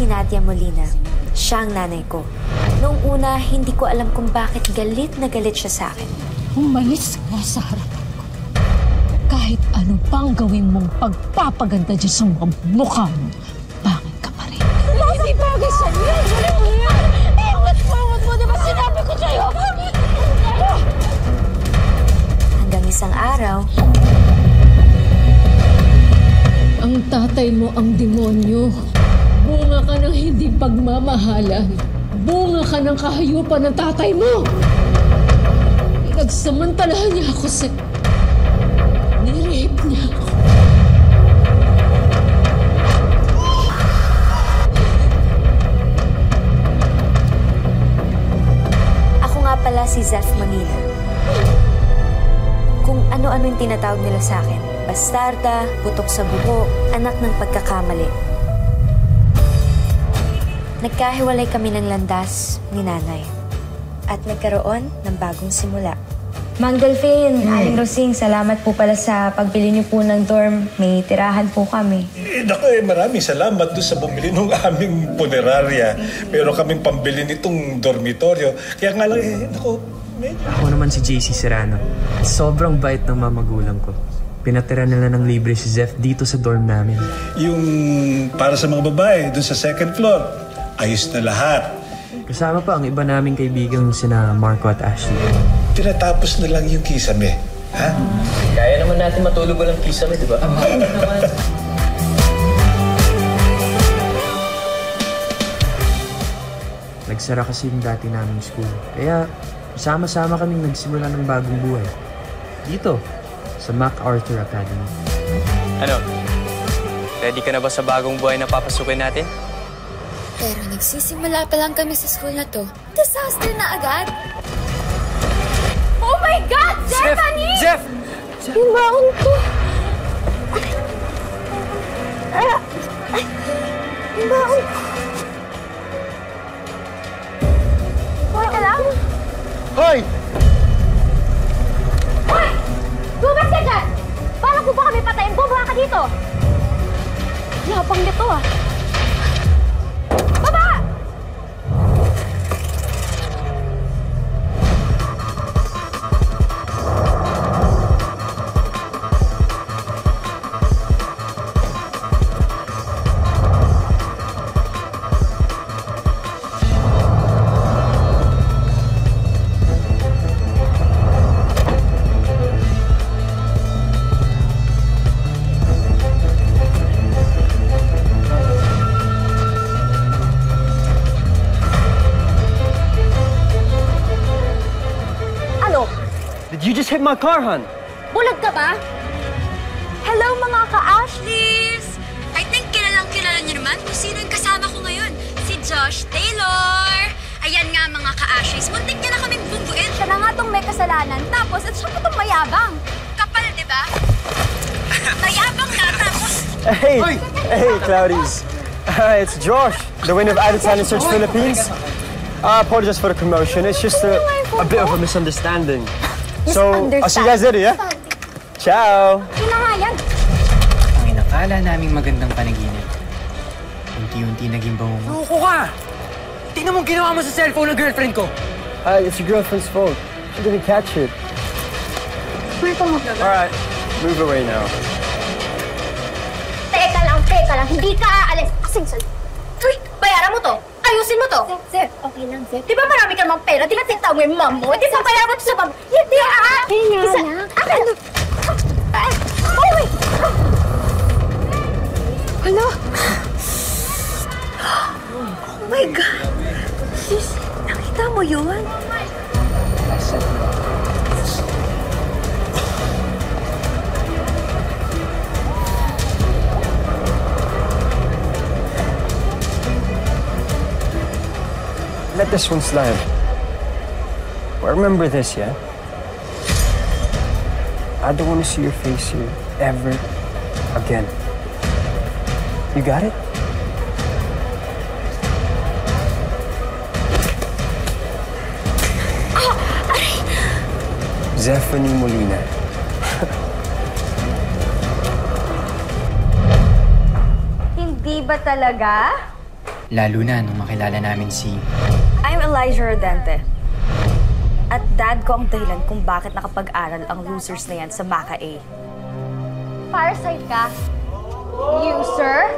si Nadia Molina. Siya ang nanay ko. Noong una, hindi ko alam kung bakit galit na galit siya sa akin. Umalis ka sa harapan ko. Kahit ano pang gawin mong pagpapaganda dyan sa mukha mo, pangit ka pa rin. Hindi bagay sa'yo! Wala mo yan! Iwat mo! Di ba sinabi ko sa'yo? Hanggang isang araw, ang tatay mo ang demonyo. Bunga ka ng hindi pagmamahalan. Bunga ka ng kahayupan ng tatay mo. Pinagsamantalahan niya ako sa... Nirape niya ako. ako nga pala si Zeph Molina. Kung ano-ano yung tinatawag nila sa akin. Bastarda, putok sa buho, anak ng pagkakamali. Nagkahiwalay kami ng landas ni nanay. At nagkaroon ng bagong simula. Mang Delphine, Aling Rosing, salamat po pala sa pagbili niyo po ng dorm. May tirahan po kami. Naku, maraming salamat doon sa bumili ng aming punerarya. Pero kaming pambili nitong dormitoryo. Kaya nga lang, naku, medyo... Ako naman si JC Serrano. Sobrang bait ng mamagulang ko. Pinatira nila ng libre si Zeph dito sa dorm namin. Yung para sa mga babae, doon sa second floor, ayos na lahat. Kasama pa ang iba naming kaibigang sina Marco at Ashley. Tinatapos na lang yung kisame, ha? Kaya naman natin matulog walang kisame, di ba? Nagsara kasi yung dati naming school. Kaya sama-sama kaming nagsimula ng bagong buhay. Dito, sa MacArthur Academy. Ano? Ready ka na ba sa bagong buhay na papasukin natin? Pero nagsisimula pa lang kami sa school na to. Disaster na agad! Oh my God! Stephanie! Zeph! Yung baon ko! Yung baon ko! Teka lang! Hoy! Hoy! Lumas ka dyan! Paano ko ba kami patayin? Bumaba ka dito! Yapang nito ah! Baba! You just hit my car, hon. Bulag ka ba? Hello mga ka-Ashleys! I think kilalang-kilala niyo naman kung sino yung kasama ko ngayon. Si Josh Taylor! Ayan nga mga ka-Ashleys, muntik niya na kaming bungguin. Siya na nga tong may kasalanan, tapos at siya pa tong mayabang. Kapal, di ba? Mayabang na, tapos... Hey! Hey, Cloudies. It's Josh, the winner of Idol Talent Search Philippines. I apologize for the commotion. It's just a bit of a misunderstanding. So, I'll see you guys later, yeah? Ciao! Yun na nga yan. Ang inakala naming magandang panaginip. Unti-unti naging bangungo. Loko ka! Tingnan mong ginawa mo sa cellphone ng girlfriend ko! It's your girlfriend's fault. She didn't catch it. Alright, move away now. Teka lang. Hindi ka aalis. Asing Uy, bayaran mo to. Ayusin mo to. Sir, okay lang, sir. Di ba marami ka namang pera? Di ba tintaw mo yung mom mo? Di ba bayaran mo to sa mom? Hindi ah! Hindi nga. Ano? Oh, wait! Hala? Oh my God! Sis, nakita mo yun? Let this one slide. But remember this, yeah? I don't want to see your face here ever again. You got it? Zephanie Molina. Hindi ba talaga? Lalo na nung makilala namin si... I'm Elijah Rodente. At dad ko ang dahilan kung bakit nakapag-aral ang losers na yan sa Maka A. Parasite ka? User,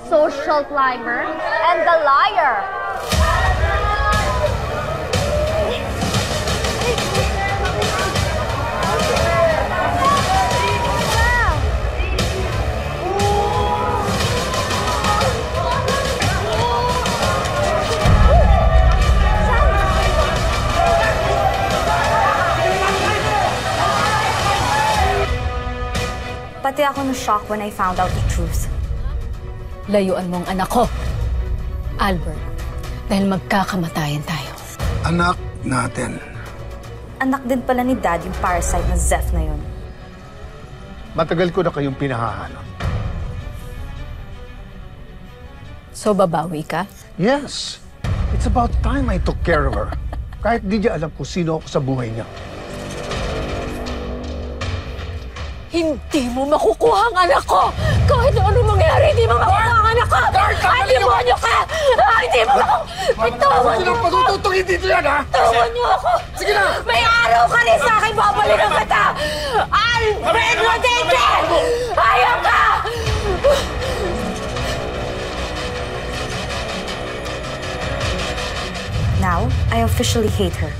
social climber, and the liar. Pati ako na-shock when I found out the truth. Layuan mo ang anak ko, Albert, dahil magkakamatayan tayo. Anak natin. Anak din pala ni Dad yung parasite na Zeph na yun. Matagal ko na kayong pinahahanap. So, babawi ka? Yes. It's about time I took care of her. Kahit di niya alam kung sino ako sa buhay niya. Hindi mo makukuha ang anak ko! Kahit na ano mangyari, hindi mo makukuha ang anak ko! Ay, demonyo ka! Ay, hindi mo makukuha! Bitawan niyo ako! Patututungin dito yan, ha? Bitawan niyo ako! Sige na! May araw ka rin sa akin, babalikan kita! Alfred Rodente! Ayaw ka! Now, I officially hate her.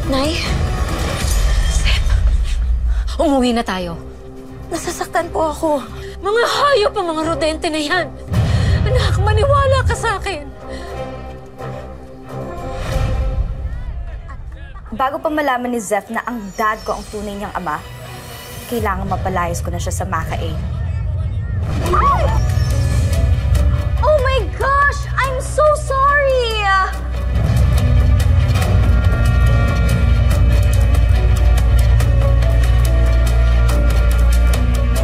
Nay? Zeph, umuwi na tayo. Nasasaktan po ako. Mga hayop ang mga Rodente na yan. Anak, maniwala ka sa akin. Bago pa malaman ni Zeph na ang dad ko ang tunay niyang ama, kailangan mapalayas ko na siya sa Maka A. Oh my gosh! I'm so sorry!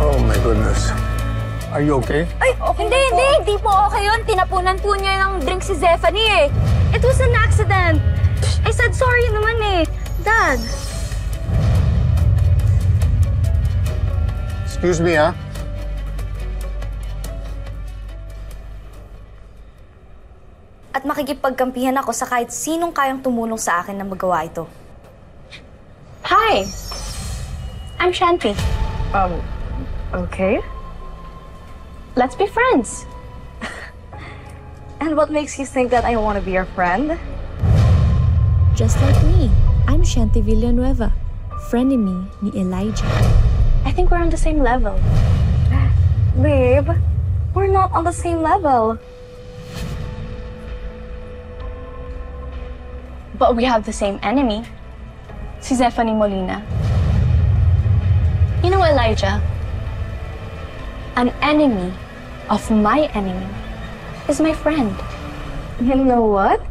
Oh my goodness. Are you okay? Ay, okay hindi po okay yun. Tinapunan po niya ng drink si Zephanie eh. It was an accident. I said sorry naman eh. Dad. Excuse me, ha? At makikipagkampihan ako sa kahit sinong kayang tumulong sa akin na magawa ito. Hi. I'm Shanti. Okay. Let's be friends. And what makes you think that I want to be your friend? Just like me, I'm Shanti Villanueva, frenemy ni Elijah. I think we're on the same level. Babe, we're not on the same level. But we have the same enemy. Si Zephanie Molina. You know, Elijah, an enemy of my enemy is my friend. You know what?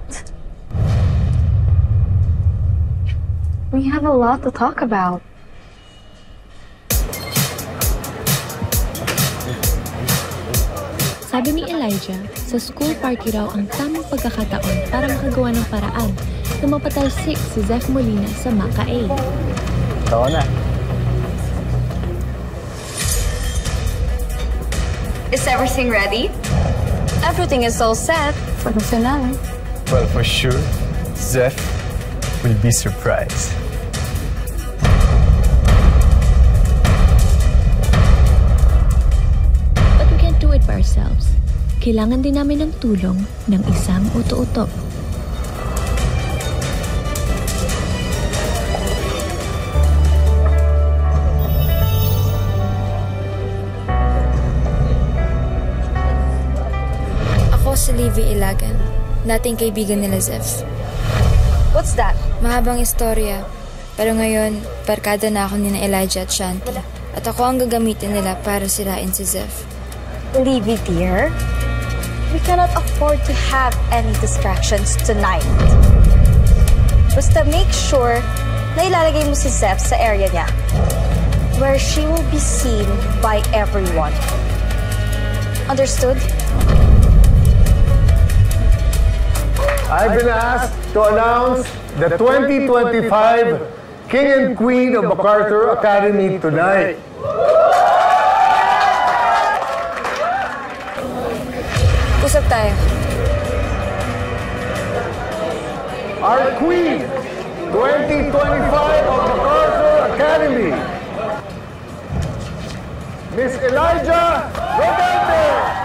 We have a lot to talk about. Sabi ni Elijah, sa school party raw ang tamang pagkakataon para makagawa ng paraan na mapatalsik si Zeph Molina sa Maka A. Ito na. Is everything ready? Everything is all set for the finale. Well, for sure, Zeph will be surprised. But we can't do it by ourselves. Kailangan din namin ng tulong ng isang uto-uto. Ako si Livy Ilagan, dating kaibigan nila Zeph. What's that? Mahabang istorya, pero ngayon, barkada na ako ni na Elijah at Shanti. At ako ang gagamitin nila para sirain si Zeph. Livy, dear, we cannot afford to have any distractions tonight. Basta make sure na ilalagay mo si Zeph sa area niya, where she will be seen by everyone. Understood? I've been asked to announce the 2025 King and Queen of MacArthur Academy tonight. Usap tayo. Our Queen, 2025 of MacArthur Academy, Miss Elijah Rodente.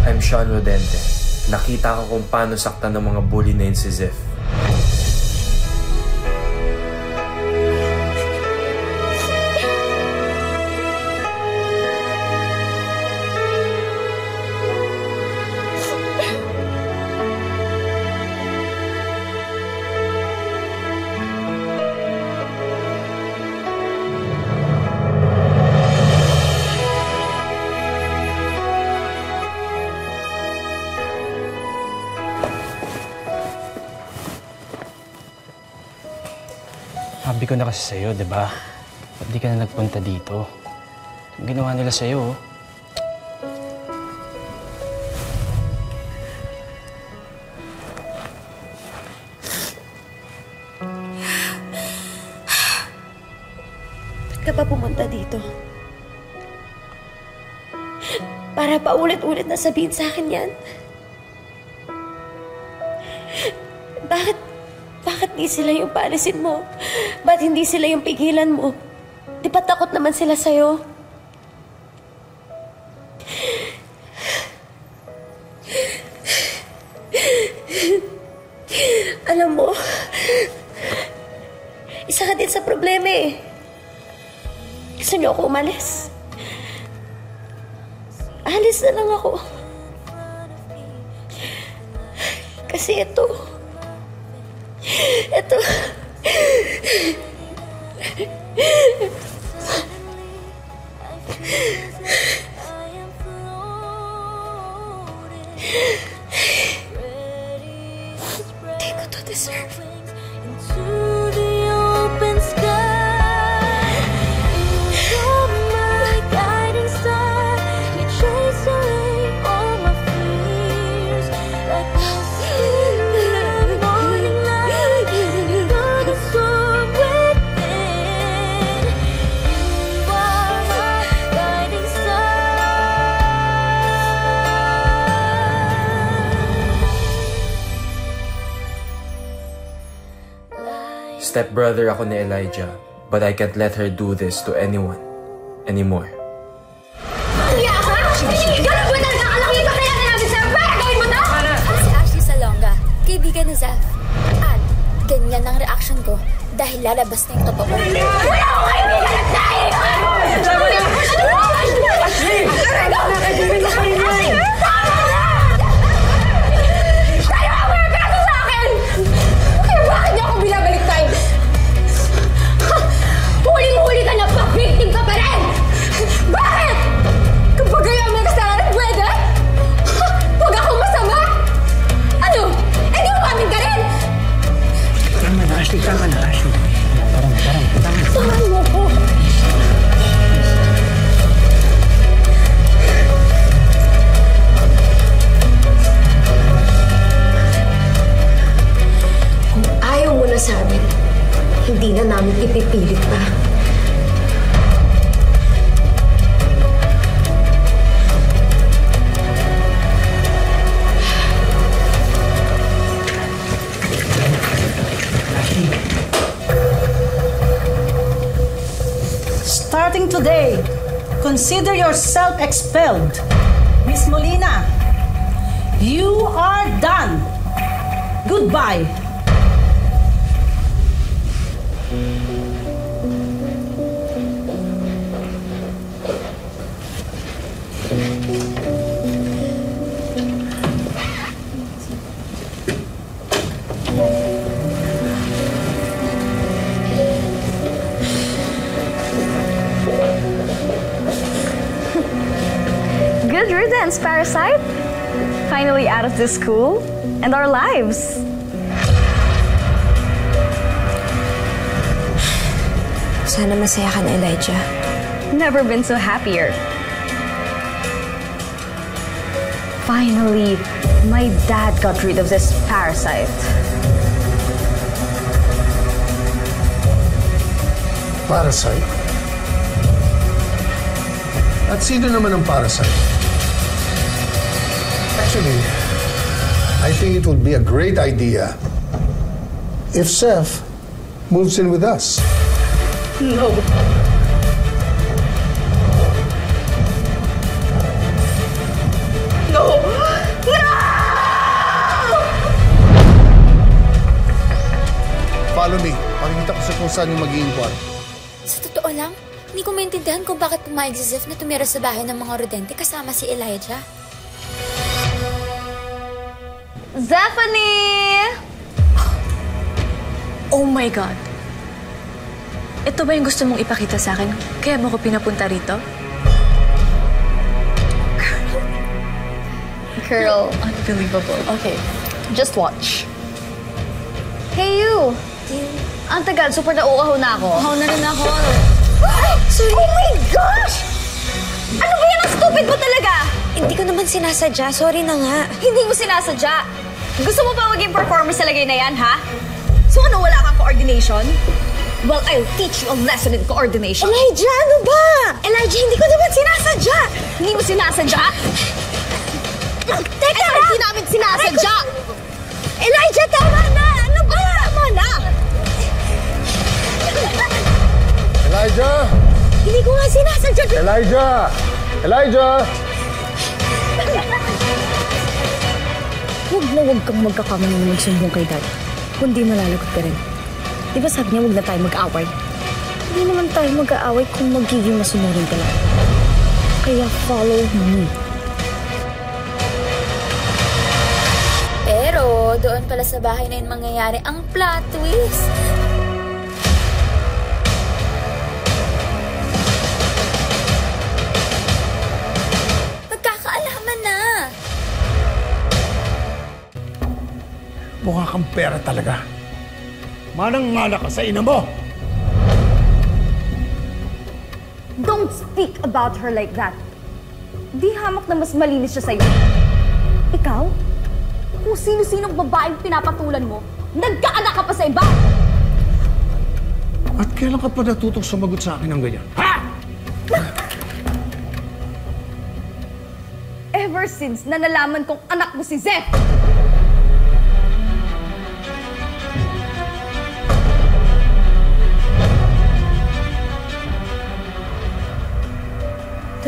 I'm Sean Rodente. Nakita ko kung paano saktan ng mga bully na yun si Zeph. Sabi ko na kasi sa'yo, di ba? Ba't di ka na nagpunta dito? Ang ginawa nila sa'yo, oh. Ba't ka pa pumunta dito? Para pa ulit-ulit na sabihin sa akin yan? Bakit di sila yung paalisin mo? Ba't hindi sila yung pigilan mo? Di ba takot naman sila sa'yo? Alam mo, isa ka din sa problema eh. Gusto niyo ako umalis? Alis na lang ako. Kasi ito... Di ko to deserve. Stepbrother ako ni Elijah, but I can't let her do this to anyone anymore. Kaya ka? Ganun ba talaga kalaki ka kaya namin sa Bakit gawin mo to? Si Ashley Salonga, kaibigan ni Zeph. At ganyan ang reaction ko dahil lalabas na yung totoo. Wala akong kaibigan at dahil! Ashley! Bakit niyo ako binabaliktad? Huling-huli ka na pa, victim ka pa rin! Bakit? Kapag kayo may kasalanan, pwede? Huwag ako masama? Ano? Eh di umamin ka rin? Tama na, Ashley. Tama na, Ashley. Tama. Tahan mo ko. Ayaw mo na sa amin. Hindi na namin ipipilit pa. Starting today, consider yourself expelled. Miss Molina, you are done. Goodbye. Good riddance, Parasite. Finally out of this school and our lives. Sana masaya ka na, Elijah. Never been so happier. Finally, my dad got rid of this parasite. Parasite? At sino naman ang parasite? Actually, I think it would be a great idea if Seth moves in with us. No. No! No! Follow me. Pakikita ko sa kung saan yung magiging kwarto. Sa totoo lang, hindi ko maintindihan kung bakit pumayag si Zeph na tumira sa bahay ng mga Rodente kasama si Elijah. Zephanie! Oh my God! Ito ba yung gusto mong ipakita sa akin? Kaya mo ko pinapunta rito? Girl. Unbelievable. Okay, just watch. Hey, you! Ang tagal, super nauuhaw na ako. Uhaw na rin ako. Sorry. Oh my gosh! Ano ba yan? Ang stupid mo talaga! Hindi ko naman sinasadya. Sorry na nga. Hindi mo sinasadya. Gusto mo ba maging performer sa lagay na yan, ha? So ano, wala kang coordination? Well, I'll teach you a lesson in coordination. Elijah, ano ba? Elijah, hindi ko naman sinasadya. Hindi mo sinasadya? Teka! Hindi namin sinasadya! Elijah, tama na! Ano ba? Tama na! Elijah! Hindi ko nga sinasadya. Elijah! Elijah! Huwag kang magkakamali na magsumbong kay Dad. Kundi malalagot ka rin. Di ba sabi niya huwag na tayo mag-aaway? Hindi naman tayo mag-aaway kung magiging masunurin ka lang. Kaya follow me. Pero doon pala sa bahay na yun mangyayari ang plot twist. Magkakaalaman na. Mukha kang pera talaga. Manang-mana ka sa ina mo! Don't speak about her like that. Di hamak na mas malinis siya sa'yo. Ikaw? Kung sino-sinong babaeng pinapatulan mo, nagkaanak ka pa sa iba! At kailan ka pa natutong sumagot sa akin ng ganyan? Ha? Ever since na nalaman kong anak mo si Zeph!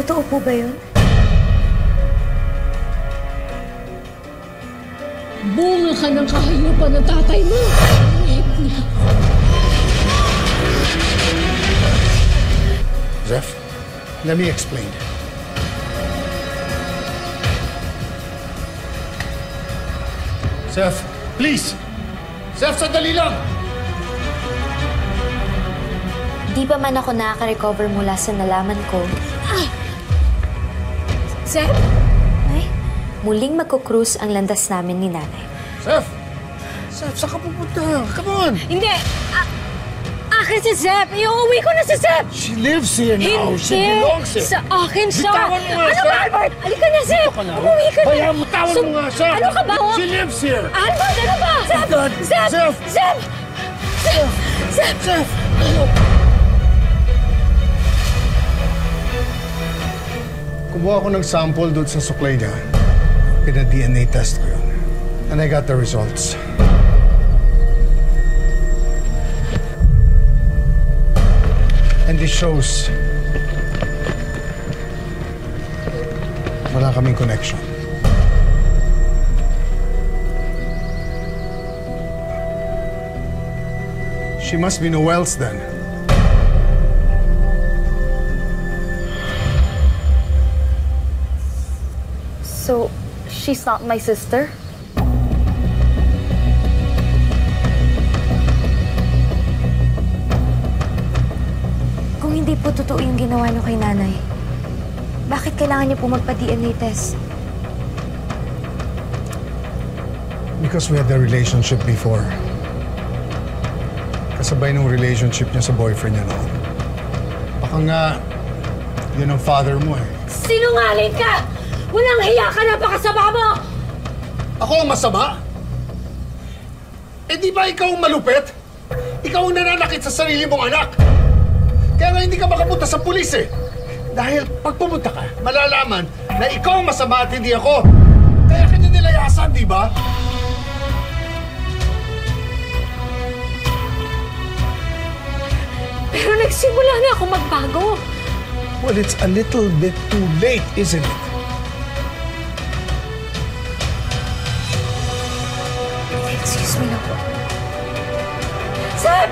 Totoo po ba yun? Bunga ka ng kahayupan ng tatay mo! Zeph, let me explain. Zeph, please! Zeph, sandali lang! Di pa man ako nakaka-recover mula sa nalaman ko. Zeph? Ay, muling magkukrus ang landas namin ni Nanay. Zeph! Zeph, saan ka pupunta? Come on! Hindi! Akin si Zeph! Iuwi ko na si Zeph! She lives here now. She belongs here. Sa akin siya! Bitawan mo nga, Ano Zeph! ba, Albert? Halika na, Zeph! Dito ka na. Umuwi ka na! Bayaan mo, tawan mo nga, Zeph! Ano ka ba? She lives here! Albert, ano ba? Zeph! God. Zeph! Zeph! Zeph! Zeph! Zeph! Zeph! Kumuha ako ng sample doon sa suklay niya. Pina-DNA test ko yun. And I got the results. And this shows wala kaming connection. She must be Noel's then. So, she's not my sister? Kung hindi po totoo yung ginawa niyo kay Nanay, bakit kailangan niyo po magpa-DNA test? Because we had a relationship before. Kasabay ng relationship niya sa boyfriend niya noon. Baka nga, yun ang father mo eh. Sinungaling ka! Walang hiya ka, napakasama mo! Ako ang masama? Eh di ba ikaw ang malupit? Ikaw ang nananakit sa sarili mong anak. Kaya nga hindi ka makapunta sa pulis eh. Dahil pag pumunta ka, malalaman na ikaw ang masama at hindi ako. Kaya kanya nilayasan, di ba? Pero nagsimula na ako magbago. Well, it's a little bit too late, isn't it? Excuse me na po. Zeph!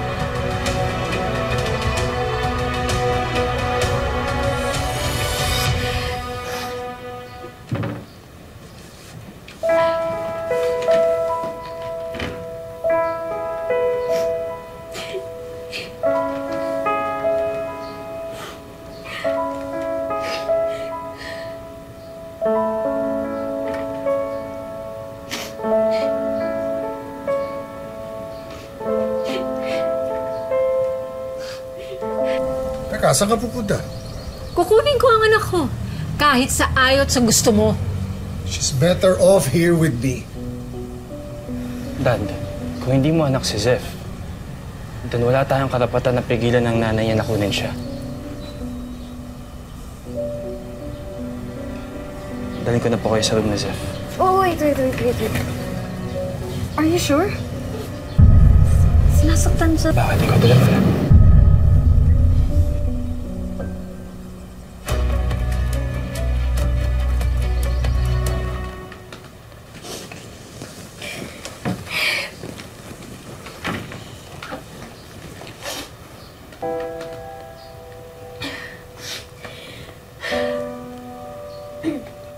Teka, saan ka pupunta? Kukunin ko ang anak ko. Kahit sa ayot sa gusto mo. She's better off here with me. Dad, kung hindi mo anak si Zeph, then wala tayong karapatan na pigilan ng nanay niya na kunin siya. Dalhin ko na po kayo sa room na Zeph. Oh, wait. Are you sure? Sinasaktan siya. Bakit ikaw talaga?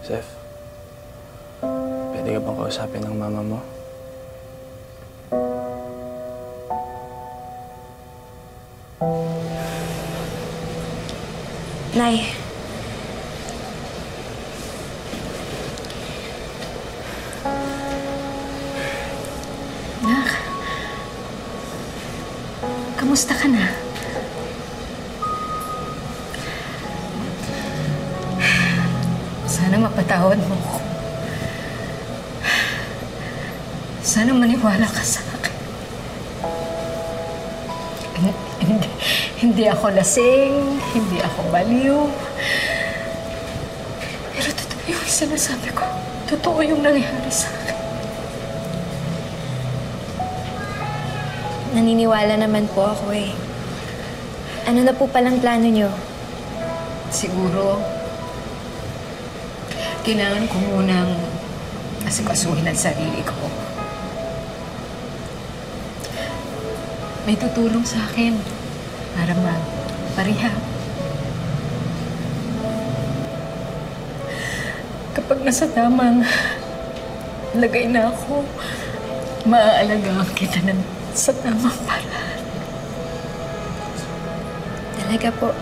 Zeph, pwede ka bang kausapin ng mama mo? Nay. Nak, kamusta ka na? Sana mapatawad mo ko. Sana maniwala ka sa akin. Hindi ako lasing, hindi ako baliw. Pero totoo yung sinasabi ko. Totoo yung nangyari sa akin. Naniniwala naman po ako eh. Ano na po palang plano niyo? Siguro, kailangan ko munang asikasuhin ang sarili ko. May tutulong sa akin para magparehab. Kapag nasa tamang lagay na ako, maaalagaan kita sa tamang paraan. Talaga po.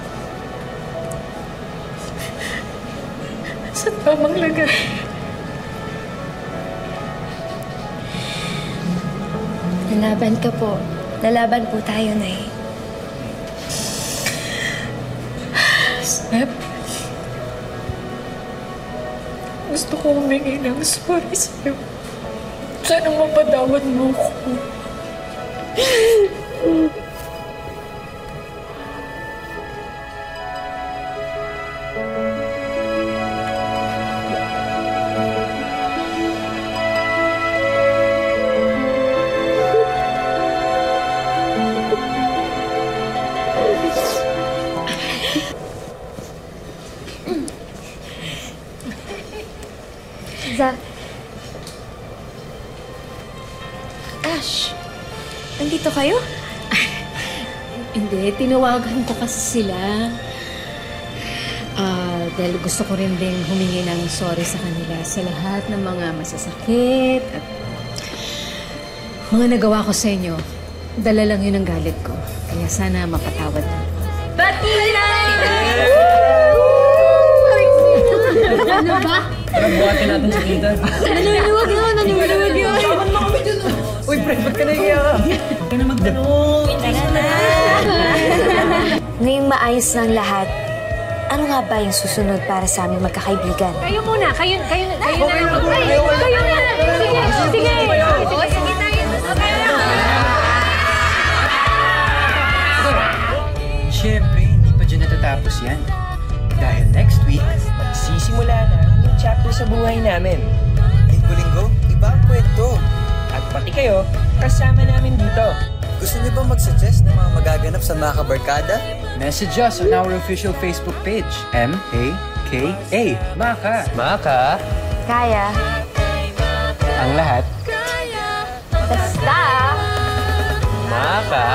Sa tamang lagay. Lalaban ka po. Lalaban po tayo, Nay. Snap. Gusto ko humingi ng sorry sa'yo. Sana mapatawad mo ko. Ash, nandito kayo? Hindi, tinawagan ko kasi sila. Dahil gusto ko rin ding humingi ng sorry sa kanila sa lahat ng mga masasakit at mga nagawa ko sa inyo. Dala lang yun ang galit ko. Kaya sana mapatawad na. Batina! Ano ba? Parang buhatin natin sa kita. Naniwag yun! Naniwag yun! Saman mo kami dun! Uy, friend, ba't ka naiiyak ka? Huwag ka na magdano. Ngayong maayos ng lahat, ano nga ba yung susunod para sa aming magkakaibigan? Kayo muna! Kayo na! Kayo na! Sige! Sige tayo! Siyempre, hindi pa dyan natatapos yan. Dahil next week, magsisimula na ang new chapter sa buhay namin. Linggo-linggo, iba ang kwento. At pati kayo, kasama namin dito. Gusto niyo ba mag-suggest ng mga magaganap sa mga kabarkada? Message us on our official Facebook page, M-A-K-A. Maka. Maka. Kaya. Ang lahat. Basta. Maka.